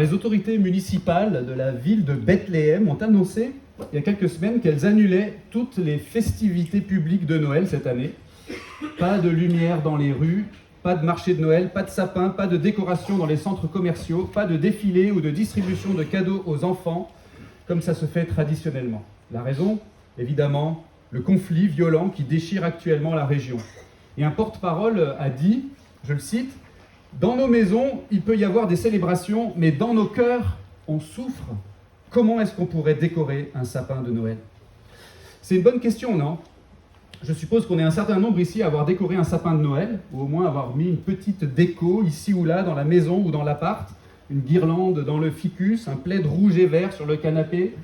les autorités municipales de la ville de Bethléem ont annoncé il y a quelques semaines qu'elles annulaient toutes les festivités publiques de Noël cette année. Pas de lumière dans les rues, pas de marché de Noël, pas de sapin, pas de décoration dans les centres commerciaux, pas de défilé ou de distribution de cadeaux aux enfants, comme ça se fait traditionnellement. La raison, évidemment, le conflit violent qui déchire actuellement la région. Et un porte-parole a dit, je le cite, « Dans nos maisons, il peut y avoir des célébrations, mais dans nos cœurs, on souffre. Comment est-ce qu'on pourrait décorer un sapin de Noël ?» C'est une bonne question, non ? Je suppose qu'on est un certain nombre ici à avoir décoré un sapin de Noël, ou au moins avoir mis une petite déco ici ou là dans la maison ou dans l'appart, une guirlande dans le ficus, un plaid rouge et vert sur le canapé,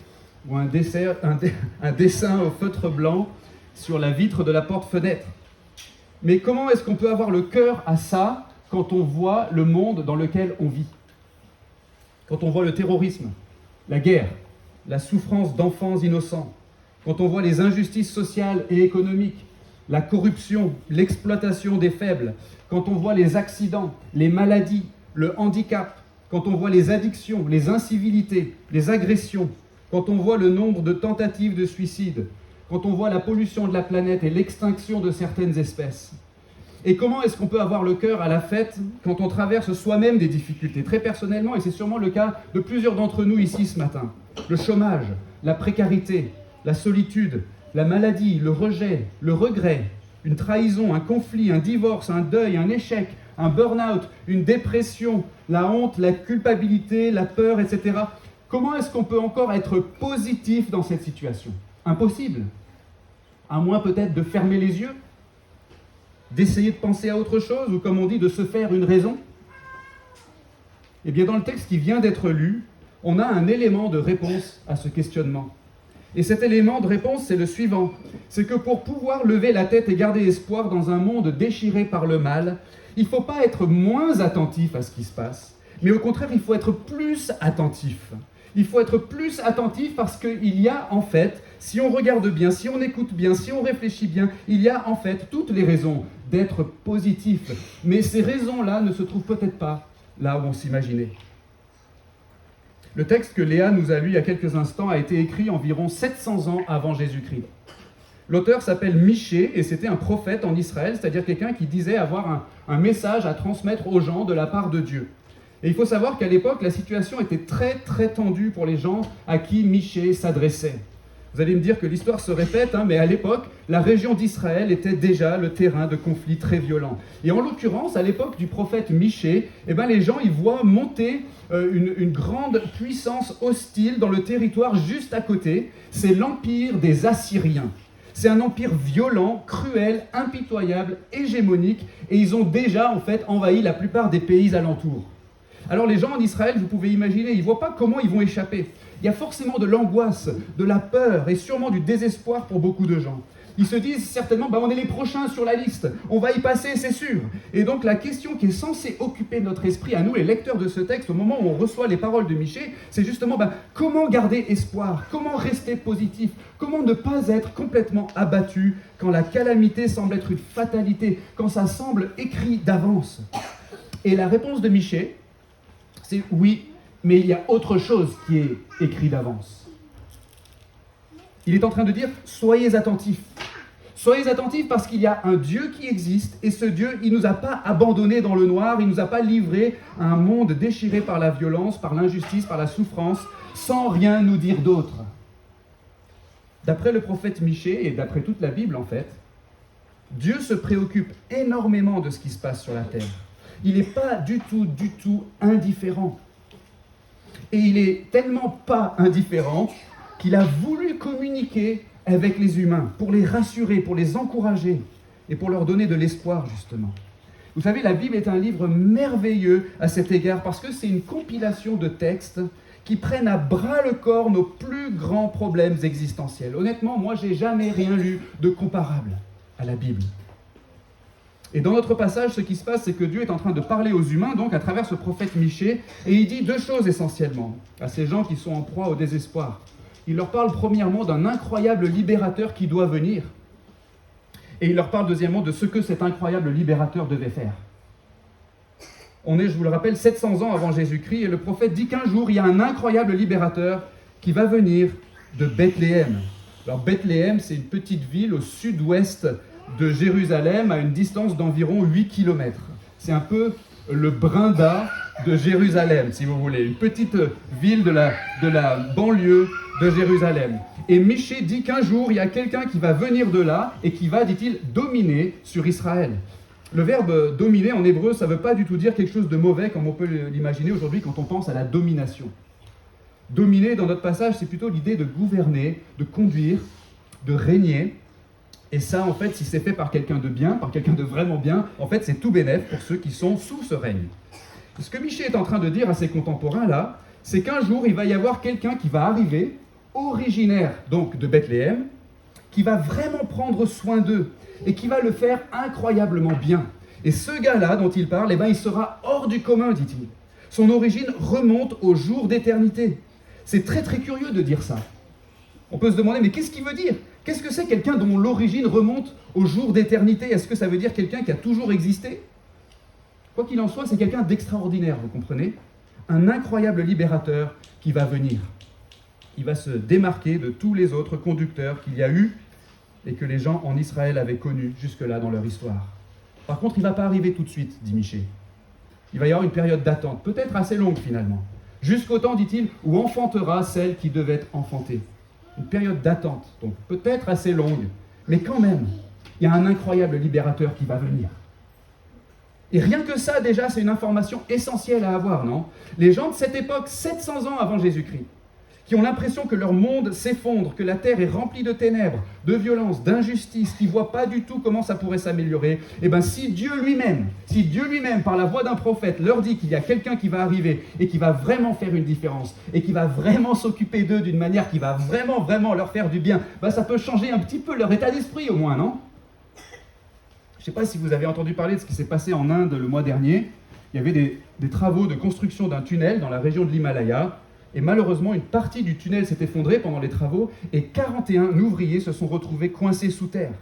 ou un dessin au feutre blanc sur la vitre de la porte-fenêtre. Mais comment est-ce qu'on peut avoir le cœur à ça quand on voit le monde dans lequel on vit ? Quand on voit le terrorisme, la guerre, la souffrance d'enfants innocents, quand on voit les injustices sociales et économiques, la corruption, l'exploitation des faibles, quand on voit les accidents, les maladies, le handicap, quand on voit les addictions, les incivilités, les agressions, quand on voit le nombre de tentatives de suicide, quand on voit la pollution de la planète et l'extinction de certaines espèces. Et comment est-ce qu'on peut avoir le cœur à la fête quand on traverse soi-même des difficultés ? Très personnellement, et c'est sûrement le cas de plusieurs d'entre nous ici ce matin. Le chômage, la précarité, la solitude, la maladie, le rejet, le regret, une trahison, un conflit, un divorce, un deuil, un échec, un burn-out, une dépression, la honte, la culpabilité, la peur, etc. Comment est-ce qu'on peut encore être positif dans cette situation ? Impossible. À moins peut-être de fermer les yeux, d'essayer de penser à autre chose, ou comme on dit, de se faire une raison. Eh bien, dans le texte qui vient d'être lu, on a un élément de réponse à ce questionnement. Et cet élément de réponse, c'est le suivant. C'est que pour pouvoir lever la tête et garder espoir dans un monde déchiré par le mal, il ne faut pas être moins attentif à ce qui se passe, mais au contraire, il faut être plus attentif. Il faut être plus attentif parce qu'il y a en fait, si on regarde bien, si on écoute bien, si on réfléchit bien, il y a en fait toutes les raisons d'être positif. Mais ces raisons-là ne se trouvent peut-être pas là où on s'imaginait. Le texte que Léa nous a lu il y a quelques instants a été écrit environ 700 ans avant Jésus-Christ. L'auteur s'appelle Michée et c'était un prophète en Israël, c'est-à-dire quelqu'un qui disait avoir un message à transmettre aux gens de la part de Dieu. Et il faut savoir qu'à l'époque, la situation était très très tendue pour les gens à qui Michée s'adressait. Vous allez me dire que l'histoire se répète, mais à l'époque, la région d'Israël était déjà le terrain de conflits très violents. Et en l'occurrence, à l'époque du prophète Michée, les gens ils voient monter une grande puissance hostile dans le territoire juste à côté. C'est l'empire des Assyriens. C'est un empire violent, cruel, impitoyable, hégémonique, et ils ont déjà en fait envahi la plupart des pays alentours. Alors les gens en Israël, vous pouvez imaginer, ils ne voient pas comment ils vont échapper. Il y a forcément de l'angoisse, de la peur et sûrement du désespoir pour beaucoup de gens. Ils se disent certainement, on est les prochains sur la liste, on va y passer, c'est sûr. Et donc la question qui est censée occuper notre esprit, à nous les lecteurs de ce texte, au moment où on reçoit les paroles de Michée, c'est justement comment garder espoir, comment rester positif, comment ne pas être complètement abattu quand la calamité semble être une fatalité, quand ça semble écrit d'avance. Et la réponse de Michée, c'est oui, mais il y a autre chose qui est écrit d'avance. Il est en train de dire, soyez attentifs. Soyez attentifs parce qu'il y a un Dieu qui existe et ce Dieu, il ne nous a pas abandonnés dans le noir, il ne nous a pas livrés à un monde déchiré par la violence, par l'injustice, par la souffrance, sans rien nous dire d'autre. D'après le prophète Michée et d'après toute la Bible en fait, Dieu se préoccupe énormément de ce qui se passe sur la terre. Il n'est pas du tout indifférent. Et il est tellement pas indifférent qu'il a voulu communiquer avec les humains pour les rassurer, pour les encourager et pour leur donner de l'espoir justement. Vous savez, la Bible est un livre merveilleux à cet égard parce que c'est une compilation de textes qui prennent à bras le corps nos plus grands problèmes existentiels. Honnêtement, moi, j'ai jamais rien lu de comparable à la Bible. Et dans notre passage, ce qui se passe, c'est que Dieu est en train de parler aux humains, donc à travers ce prophète Michée, et il dit deux choses essentiellement à ces gens qui sont en proie au désespoir. Il leur parle premièrement d'un incroyable libérateur qui doit venir, et il leur parle deuxièmement de ce que cet incroyable libérateur devait faire. On est, je vous le rappelle, 700 ans avant Jésus-Christ, et le prophète dit qu'un jour, il y a un incroyable libérateur qui va venir de Bethléem. Alors Bethléem, c'est une petite ville au sud-ouest de Jérusalem, à une distance d'environ 8 km. C'est un peu le Brinda de Jérusalem, si vous voulez, une petite ville de la banlieue de Jérusalem. Et Michée dit qu'un jour, il y a quelqu'un qui va venir de là et qui va, dit-il, dominer sur Israël. Le verbe dominer en hébreu, ça ne veut pas du tout dire quelque chose de mauvais comme on peut l'imaginer aujourd'hui quand on pense à la domination. Dominer, dans notre passage, c'est plutôt l'idée de gouverner, de conduire, de régner. Et ça, en fait, si c'est fait par quelqu'un de bien, par quelqu'un de vraiment bien, en fait, c'est tout bénef pour ceux qui sont sous ce règne. Et ce que Michée est en train de dire à ses contemporains, là, c'est qu'un jour, il va y avoir quelqu'un qui va arriver, originaire donc de Bethléem, qui va vraiment prendre soin d'eux et qui va le faire incroyablement bien. Et ce gars-là dont il parle, il sera hors du commun, dit-il. Son origine remonte au jour d'éternité. C'est très très curieux de dire ça. On peut se demander, mais qu'est-ce qu'il veut dire ? Qu'est-ce que c'est quelqu'un dont l'origine remonte au jour d'éternité ? Est-ce que ça veut dire quelqu'un qui a toujours existé ? Quoi qu'il en soit, c'est quelqu'un d'extraordinaire, vous comprenez ? Un incroyable libérateur qui va venir. Il va se démarquer de tous les autres conducteurs qu'il y a eu et que les gens en Israël avaient connus jusque-là dans leur histoire. Par contre, il ne va pas arriver tout de suite, dit Michée. Il va y avoir une période d'attente, peut-être assez longue finalement, jusqu'au temps, dit-il, où enfantera celle qui devait être enfantée. Une période d'attente, donc peut-être assez longue, mais quand même, il y a un incroyable libérateur qui va venir. Et rien que ça, déjà, c'est une information essentielle à avoir, non ? Les gens de cette époque, 700 ans avant Jésus-Christ, qui ont l'impression que leur monde s'effondre, que la terre est remplie de ténèbres, de violence, d'injustice, qui ne voient pas du tout comment ça pourrait s'améliorer, et bien si Dieu lui-même, par la voix d'un prophète, leur dit qu'il y a quelqu'un qui va arriver et qui va vraiment faire une différence, et qui va vraiment s'occuper d'eux d'une manière qui va vraiment leur faire du bien, ça peut changer un petit peu leur état d'esprit au moins, non ? Je ne sais pas si vous avez entendu parler de ce qui s'est passé en Inde le mois dernier. Il y avait des travaux de construction d'un tunnel dans la région de l'Himalaya. Et malheureusement, une partie du tunnel s'est effondrée pendant les travaux et 41 ouvriers se sont retrouvés coincés sous terre.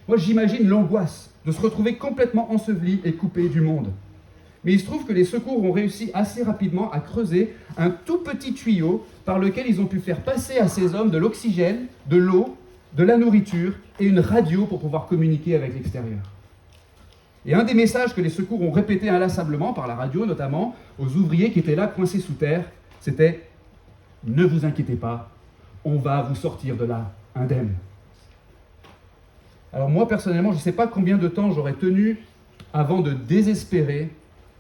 Moi, j'imagine l'angoisse de se retrouver complètement ensevelis et coupés du monde. Mais il se trouve que les secours ont réussi assez rapidement à creuser un tout petit tuyau par lequel ils ont pu faire passer à ces hommes de l'oxygène, de l'eau, de la nourriture et une radio pour pouvoir communiquer avec l'extérieur. Et un des messages que les secours ont répété inlassablement, par la radio notamment, aux ouvriers qui étaient là coincés sous terre, c'était « Ne vous inquiétez pas, on va vous sortir de là indemne ». Alors moi, personnellement, je ne sais pas combien de temps j'aurais tenu avant de désespérer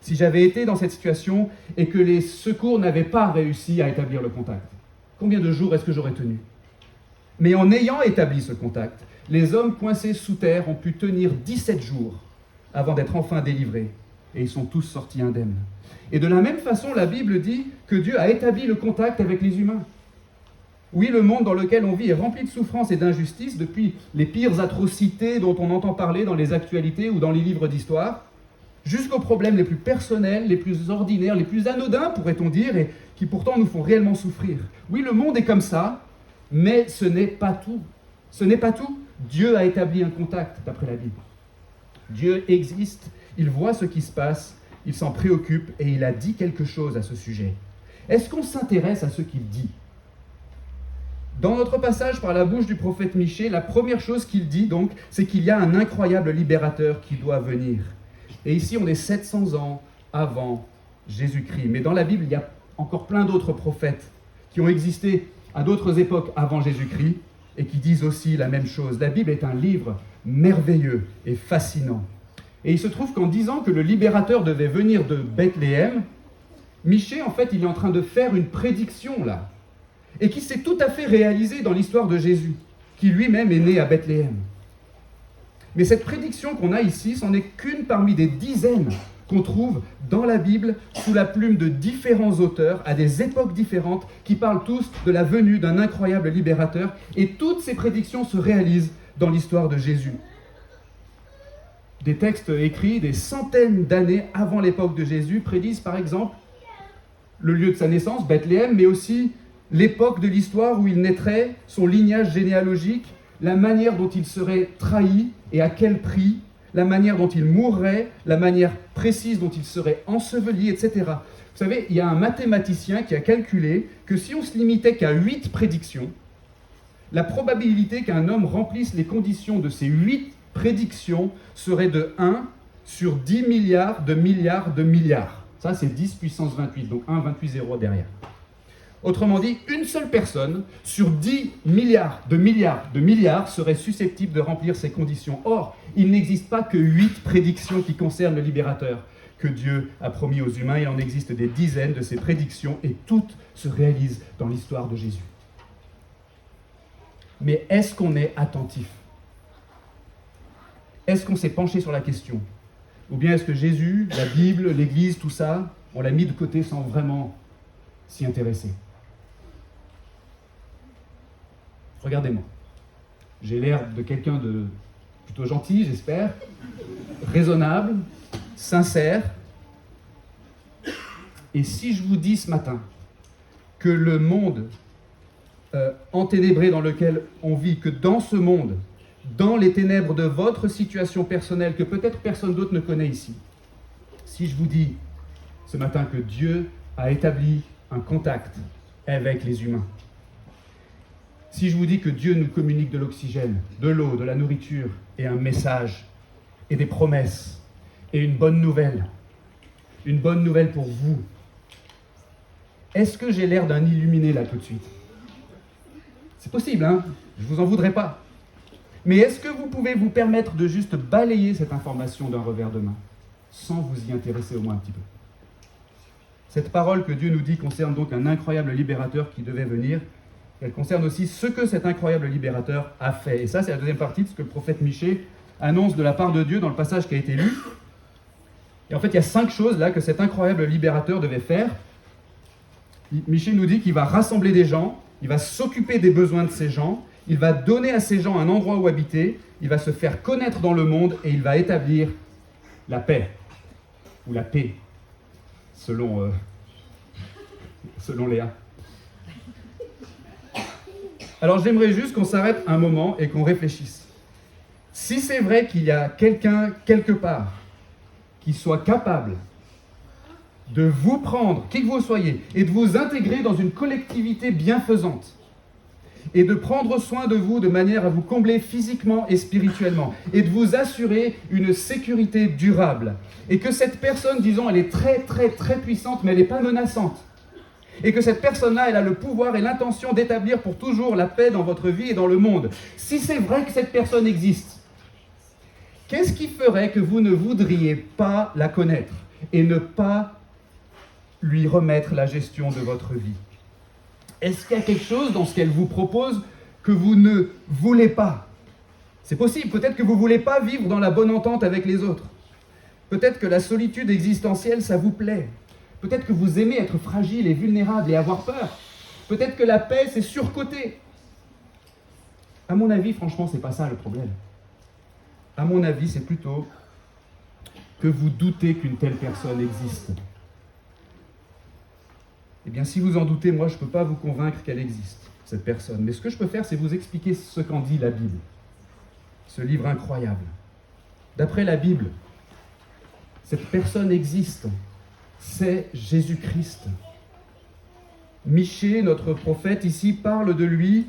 si j'avais été dans cette situation et que les secours n'avaient pas réussi à établir le contact. Combien de jours est-ce que j'aurais tenu ? Mais en ayant établi ce contact, les hommes coincés sous terre ont pu tenir 17 jours avant d'être enfin délivrés. Et ils sont tous sortis indemnes. Et de la même façon, la Bible dit que Dieu a établi le contact avec les humains. Oui, le monde dans lequel on vit est rempli de souffrances et d'injustices, depuis les pires atrocités dont on entend parler dans les actualités ou dans les livres d'histoire, jusqu'aux problèmes les plus personnels, les plus ordinaires, les plus anodins, pourrait-on dire, et qui pourtant nous font réellement souffrir. Oui, le monde est comme ça, mais ce n'est pas tout. Ce n'est pas tout. Dieu a établi un contact, d'après la Bible. Dieu existe, il voit ce qui se passe, il s'en préoccupe et il a dit quelque chose à ce sujet. Est-ce qu'on s'intéresse à ce qu'il dit ? Dans notre passage par la bouche du prophète Michée, la première chose qu'il dit donc, c'est qu'il y a un incroyable libérateur qui doit venir. Et ici, on est 700 ans avant Jésus-Christ. Mais dans la Bible, il y a encore plein d'autres prophètes qui ont existé à d'autres époques avant Jésus-Christ et qui disent aussi la même chose. La Bible est un livre merveilleux et fascinant. Et il se trouve qu'en disant que le libérateur devait venir de Bethléem, Michée, en fait, il est en train de faire une prédiction là, et qui s'est tout à fait réalisée dans l'histoire de Jésus, qui lui-même est né à Bethléem. Mais cette prédiction qu'on a ici, c'en est qu'une parmi des dizaines qu'on trouve dans la Bible sous la plume de différents auteurs à des époques différentes qui parlent tous de la venue d'un incroyable libérateur, et toutes ces prédictions se réalisent dans l'histoire de Jésus. Des textes écrits des centaines d'années avant l'époque de Jésus prédisent par exemple le lieu de sa naissance, Bethléem, mais aussi l'époque de l'histoire où il naîtrait, son lignage généalogique, la manière dont il serait trahi et à quel prix, la manière dont il mourrait, la manière précise dont il serait enseveli, etc. Vous savez, il y a un mathématicien qui a calculé que si on se limitait qu'à 8 prédictions, la probabilité qu'un homme remplisse les conditions de ces 8 prédictions serait de 1 sur 10 milliards de milliards de milliards. Ça, c'est 10 puissance 28, donc 1, 28 zéros derrière. Autrement dit, une seule personne sur 10 milliards de milliards de milliards serait susceptible de remplir ces conditions. Or, il n'existe pas que 8 prédictions qui concernent le libérateur que Dieu a promis aux humains. Il en existe des dizaines de ces prédictions et toutes se réalisent dans l'histoire de Jésus. Mais est-ce qu'on est attentif? Est-ce qu'on s'est penché sur la question? Ou bien est-ce que Jésus, la Bible, l'Église, tout ça, on l'a mis de côté sans vraiment s'y intéresser? Regardez-moi. J'ai l'air de quelqu'un de plutôt gentil, j'espère, raisonnable, sincère. Et si je vous dis ce matin que le monde enténébré dans lequel on vit, que dans ce monde, dans les ténèbres de votre situation personnelle, que peut-être personne d'autre ne connaît ici, si je vous dis ce matin que Dieu a établi un contact avec les humains, si je vous dis que Dieu nous communique de l'oxygène, de l'eau, de la nourriture, et un message, et des promesses, et une bonne nouvelle pour vous, est-ce que j'ai l'air d'un illuminé là tout de suite? C'est possible, hein? Je ne vous en voudrais pas. Mais est-ce que vous pouvez vous permettre de juste balayer cette information d'un revers de main, sans vous y intéresser au moins un petit peu? Cette parole que Dieu nous dit concerne donc un incroyable libérateur qui devait venir. Elle concerne aussi ce que cet incroyable libérateur a fait. Et ça, c'est la deuxième partie de ce que le prophète Michée annonce de la part de Dieu dans le passage qui a été lu. Et en fait, il y a 5 choses là que cet incroyable libérateur devait faire. Michée nous dit qu'il va rassembler des gens, il va s'occuper des besoins de ces gens, il va donner à ces gens un endroit où habiter, il va se faire connaître dans le monde et il va établir la paix, ou la paix, selon Léa. Alors j'aimerais juste qu'on s'arrête un moment et qu'on réfléchisse. Si c'est vrai qu'il y a quelqu'un quelque part qui soit capable de vous prendre, qui que vous soyez, et de vous intégrer dans une collectivité bienfaisante, et de prendre soin de vous de manière à vous combler physiquement et spirituellement, et de vous assurer une sécurité durable, et que cette personne, disons, elle est très très très puissante, mais elle n'est pas menaçante, et que cette personne-là, elle a le pouvoir et l'intention d'établir pour toujours la paix dans votre vie et dans le monde. Si c'est vrai que cette personne existe, qu'est-ce qui ferait que vous ne voudriez pas la connaître et ne pas lui remettre la gestion de votre vie? Est-ce qu'il y a quelque chose dans ce qu'elle vous propose que vous ne voulez pas? C'est possible, peut-être que vous ne voulez pas vivre dans la bonne entente avec les autres. Peut-être que la solitude existentielle, ça vous plaît. Peut-être que vous aimez être fragile et vulnérable et avoir peur. Peut-être que la paix, c'est surcoté. À mon avis, franchement, c'est pas ça le problème. À mon avis, c'est plutôt que vous doutez qu'une telle personne existe. Eh bien, si vous en doutez, moi, je ne peux pas vous convaincre qu'elle existe, cette personne. Mais ce que je peux faire, c'est vous expliquer ce qu'en dit la Bible. Ce livre incroyable. D'après la Bible, cette personne existe. C'est Jésus-Christ. Michée, notre prophète ici, parle de lui,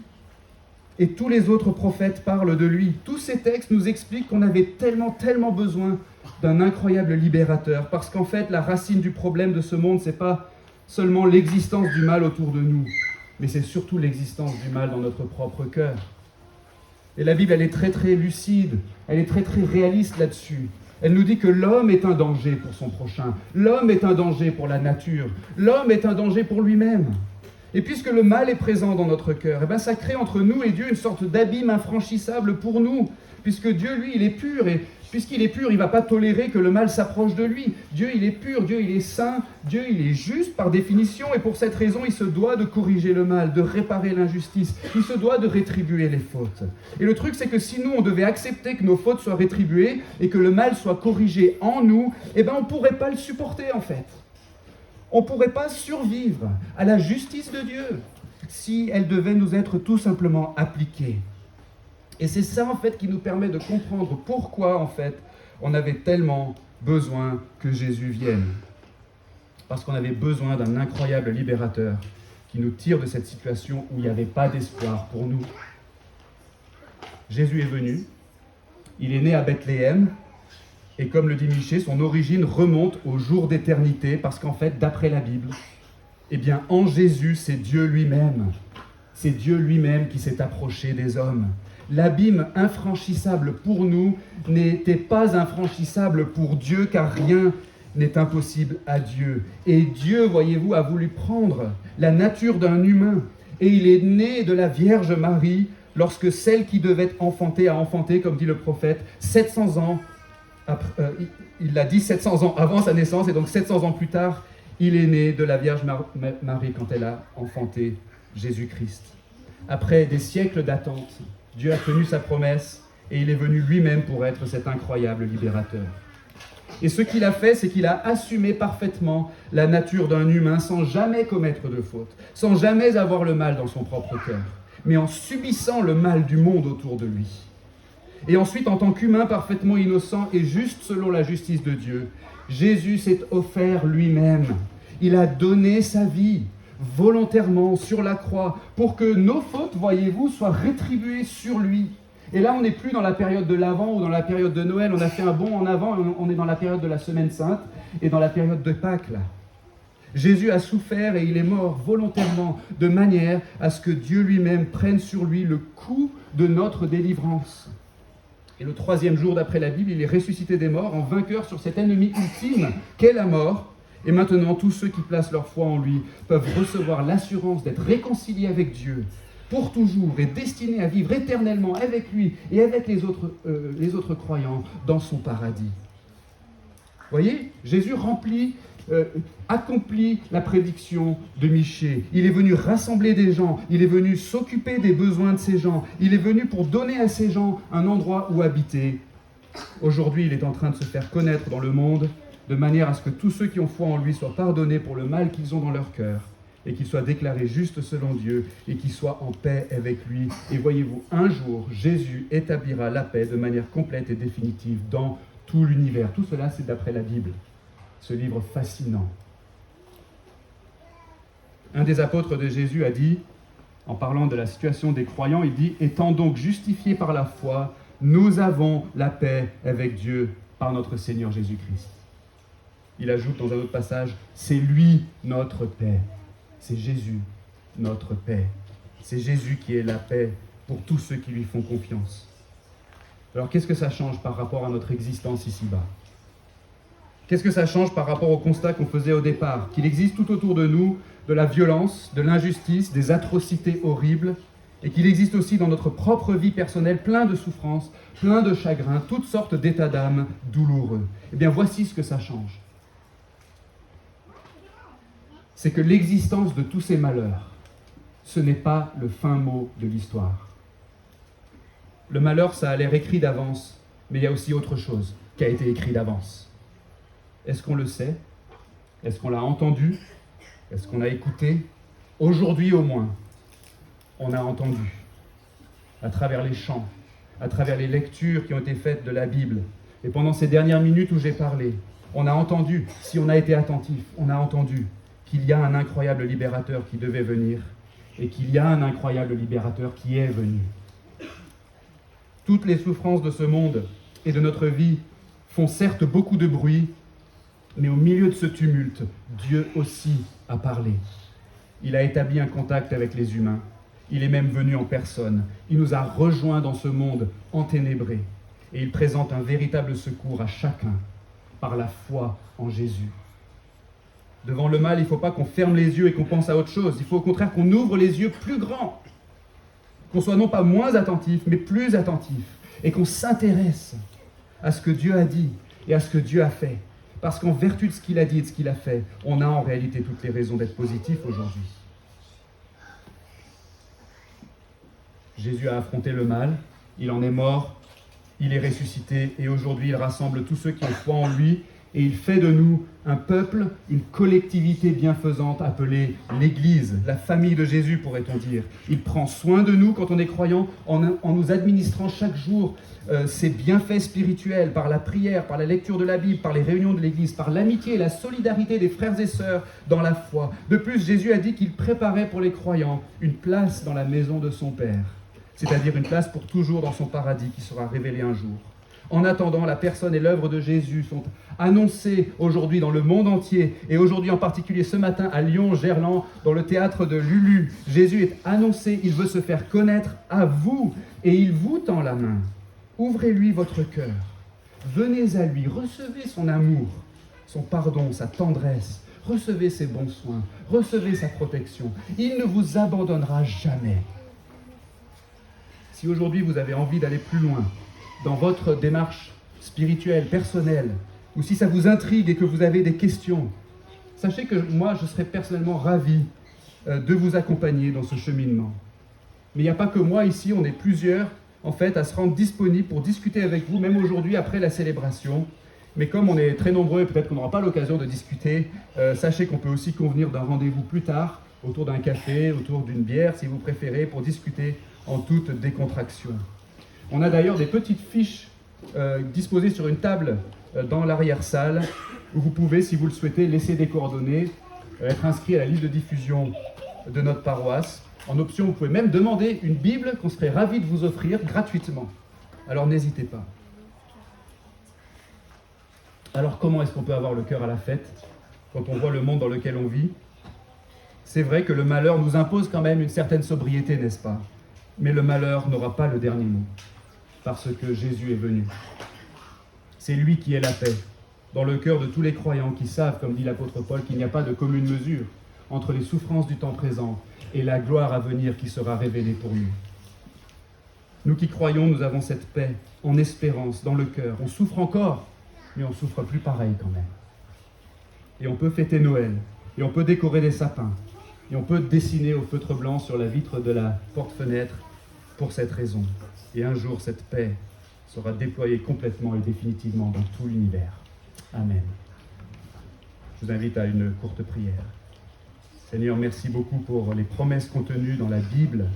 et tous les autres prophètes parlent de lui. Tous ces textes nous expliquent qu'on avait tellement, tellement besoin d'un incroyable libérateur, parce qu'en fait, la racine du problème de ce monde, c'est pas seulement l'existence du mal autour de nous, mais c'est surtout l'existence du mal dans notre propre cœur. Et la Bible, elle est très, très lucide, elle est très, très réaliste là-dessus. Elle nous dit que l'homme est un danger pour son prochain, l'homme est un danger pour la nature, l'homme est un danger pour lui-même. Et puisque le mal est présent dans notre cœur, ça crée entre nous et Dieu une sorte d'abîme infranchissable pour nous, puisque Dieu, lui, il est pur, et puisqu'il est pur, il ne va pas tolérer que le mal s'approche de lui. Dieu, il est pur, Dieu, il est saint, Dieu, il est juste par définition, et pour cette raison, il se doit de corriger le mal, de réparer l'injustice, il se doit de rétribuer les fautes. Et le truc, c'est que si nous, on devait accepter que nos fautes soient rétribuées, et que le mal soit corrigé en nous, on ne pourrait pas le supporter, en fait. On ne pourrait pas survivre à la justice de Dieu si elle devait nous être tout simplement appliquée. Et c'est ça, en fait, qui nous permet de comprendre pourquoi, en fait, On avait tellement besoin que Jésus vienne. Parce qu'on avait besoin d'un incroyable libérateur qui nous tire de cette situation où il n'y avait pas d'espoir pour nous. Jésus est venu, il est né à Bethléem, et comme le dit Miché, son origine remonte au jour d'éternité, parce qu'en fait, d'après la Bible, eh bien, en Jésus, c'est Dieu lui-même. C'est Dieu lui-même qui s'est approché des hommes. L'abîme infranchissable pour nous n'était pas infranchissable pour Dieu, car rien n'est impossible à Dieu. Et Dieu, voyez-vous, a voulu prendre la nature d'un humain, et il est né de la Vierge Marie, lorsque celle qui devait enfanter a enfanté, comme dit le prophète, 700 ans, il l'a dit 700 ans avant sa naissance, et donc 700 ans plus tard, il est né de la Vierge Marie quand elle a enfanté Jésus-Christ. Après des siècles d'attente, Dieu a tenu sa promesse, et il est venu lui-même pour être cet incroyable libérateur. Et ce qu'il a fait, c'est qu'il a assumé parfaitement la nature d'un humain sans jamais commettre de faute, sans jamais avoir le mal dans son propre cœur, mais en subissant le mal du monde autour de lui. Et ensuite, en tant qu'humain parfaitement innocent et juste selon la justice de Dieu, Jésus s'est offert lui-même. Il a donné sa vie volontairement sur la croix pour que nos fautes, voyez-vous, soient rétribuées sur lui. Et là, on n'est plus dans la période de l'Avent ou dans la période de Noël. On a fait un bond en avant et on est dans la période de la Semaine Sainte et dans la période de Pâques, là. Jésus a souffert et il est mort volontairement de manière à ce que Dieu lui-même prenne sur lui le coût de notre délivrance. Et le 3e jour d'après la Bible, il est ressuscité des morts en vainqueur sur cet ennemi ultime qu'est la mort. Et maintenant, tous ceux qui placent leur foi en lui peuvent recevoir l'assurance d'être réconciliés avec Dieu pour toujours et destinés à vivre éternellement avec lui et avec les autres croyants dans son paradis. Voyez, Jésus accomplit la prédiction de Michée. Il est venu rassembler des gens, il est venu s'occuper des besoins de ces gens, il est venu pour donner à ces gens un endroit où habiter. Aujourd'hui, il est en train de se faire connaître dans le monde de manière à ce que tous ceux qui ont foi en lui soient pardonnés pour le mal qu'ils ont dans leur cœur et qu'ils soient déclarés justes selon Dieu et qu'ils soient en paix avec lui. Et voyez-vous, un jour, Jésus établira la paix de manière complète et définitive dans tout l'univers. Tout cela, c'est d'après la Bible, ce livre fascinant. Un des apôtres de Jésus a dit, en parlant de la situation des croyants, il dit « Étant donc justifiés par la foi, nous avons la paix avec Dieu par notre Seigneur Jésus-Christ. » Il ajoute dans un autre passage « C'est lui notre paix. » C'est Jésus, notre paix. C'est Jésus qui est la paix pour tous ceux qui lui font confiance. Alors qu'est-ce que ça change par rapport à notre existence ici-bas ? Qu'est-ce que ça change par rapport au constat qu'on faisait au départ ? Qu'il existe tout autour de nous de la violence, de l'injustice, des atrocités horribles, et qu'il existe aussi dans notre propre vie personnelle plein de souffrances, plein de chagrins, toutes sortes d'états d'âme douloureux. Eh bien, voici ce que ça change. C'est que l'existence de tous ces malheurs, ce n'est pas le fin mot de l'histoire. Le malheur, ça a l'air écrit d'avance, mais il y a aussi autre chose qui a été écrit d'avance. Est-ce qu'on le sait ? Est-ce qu'on l'a entendu ? Est-ce qu'on a écouté ? Aujourd'hui au moins, on a entendu, à travers les chants, à travers les lectures qui ont été faites de la Bible. Et pendant ces dernières minutes où j'ai parlé, on a entendu, si on a été attentif, on a entendu qu'il y a un incroyable libérateur qui devait venir et qu'il y a un incroyable libérateur qui est venu. Toutes les souffrances de ce monde et de notre vie font certes beaucoup de bruit, mais au milieu de ce tumulte, Dieu aussi a parlé. Il a établi un contact avec les humains. Il est même venu en personne. Il nous a rejoints dans ce monde enténébré. Et il présente un véritable secours à chacun par la foi en Jésus. Devant le mal, il ne faut pas qu'on ferme les yeux et qu'on pense à autre chose. Il faut au contraire qu'on ouvre les yeux plus grands. Qu'on soit non pas moins attentif, mais plus attentif. Et qu'on s'intéresse à ce que Dieu a dit et à ce que Dieu a fait. Parce qu'en vertu de ce qu'il a dit et de ce qu'il a fait, on a en réalité toutes les raisons d'être positif aujourd'hui. Jésus a affronté le mal, il en est mort, il est ressuscité et aujourd'hui il rassemble tous ceux qui ont foi en lui Et il fait de nous un peuple, une collectivité bienfaisante appelée l'Église, la famille de Jésus pourrait-on dire. Il prend soin de nous quand on est croyant en nous administrant chaque jour ses bienfaits spirituels par la prière, par la lecture de la Bible, par les réunions de l'Église, par l'amitié et la solidarité des frères et sœurs dans la foi. De plus, Jésus a dit qu'il préparait pour les croyants une place dans la maison de son Père, c'est-à-dire une place pour toujours dans son paradis qui sera révélé un jour. En attendant, la personne et l'œuvre de Jésus sont annoncées aujourd'hui dans le monde entier, et aujourd'hui en particulier ce matin à Lyon, Gerland, dans le théâtre de Lulu. Jésus est annoncé, il veut se faire connaître à vous, et il vous tend la main. Ouvrez-lui votre cœur, venez à lui, recevez son amour, son pardon, sa tendresse, recevez ses bons soins, recevez sa protection. Il ne vous abandonnera jamais. Si aujourd'hui vous avez envie d'aller plus loin, dans votre démarche spirituelle, personnelle, ou si ça vous intrigue et que vous avez des questions, sachez que moi, je serais personnellement ravi de vous accompagner dans ce cheminement. Mais il n'y a pas que moi ici, on est plusieurs, en fait, à se rendre disponibles pour discuter avec vous, même aujourd'hui, après la célébration. Mais comme on est très nombreux, peut-être qu'on n'aura pas l'occasion de discuter, sachez qu'on peut aussi convenir d'un rendez-vous plus tard, autour d'un café, autour d'une bière, si vous préférez, pour discuter en toute décontraction. On a d'ailleurs des petites fiches disposées sur une table dans l'arrière-salle où vous pouvez, si vous le souhaitez, laisser des coordonnées, être inscrit à la liste de diffusion de notre paroisse. En option, vous pouvez même demander une Bible qu'on serait ravis de vous offrir gratuitement. Alors n'hésitez pas. Alors comment est-ce qu'on peut avoir le cœur à la fête quand on voit le monde dans lequel on vit? C'est vrai que le malheur nous impose quand même une certaine sobriété, n'est-ce pas? Mais le malheur n'aura pas le dernier mot, parce que Jésus est venu. C'est lui qui est la paix, dans le cœur de tous les croyants qui savent, comme dit l'apôtre Paul, qu'il n'y a pas de commune mesure entre les souffrances du temps présent et la gloire à venir qui sera révélée pour nous. Nous qui croyons, nous avons cette paix en espérance dans le cœur. On souffre encore, mais on ne souffre plus pareil quand même. Et on peut fêter Noël, et on peut décorer des sapins, et on peut dessiner au feutre blanc sur la vitre de la porte-fenêtre pour cette raison. Et un jour, cette paix sera déployée complètement et définitivement dans tout l'univers. Amen. Je vous invite à une courte prière. Seigneur, merci beaucoup pour les promesses contenues dans la Bible.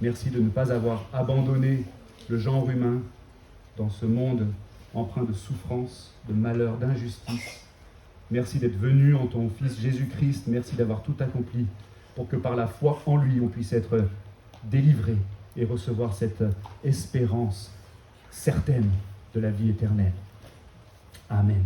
Merci de ne pas avoir abandonné le genre humain dans ce monde empreint de souffrance, de malheur, d'injustice. Merci d'être venu en ton Fils Jésus-Christ. Merci d'avoir tout accompli pour que par la foi en lui, on puisse être délivré et recevoir cette espérance certaine de la vie éternelle. Amen.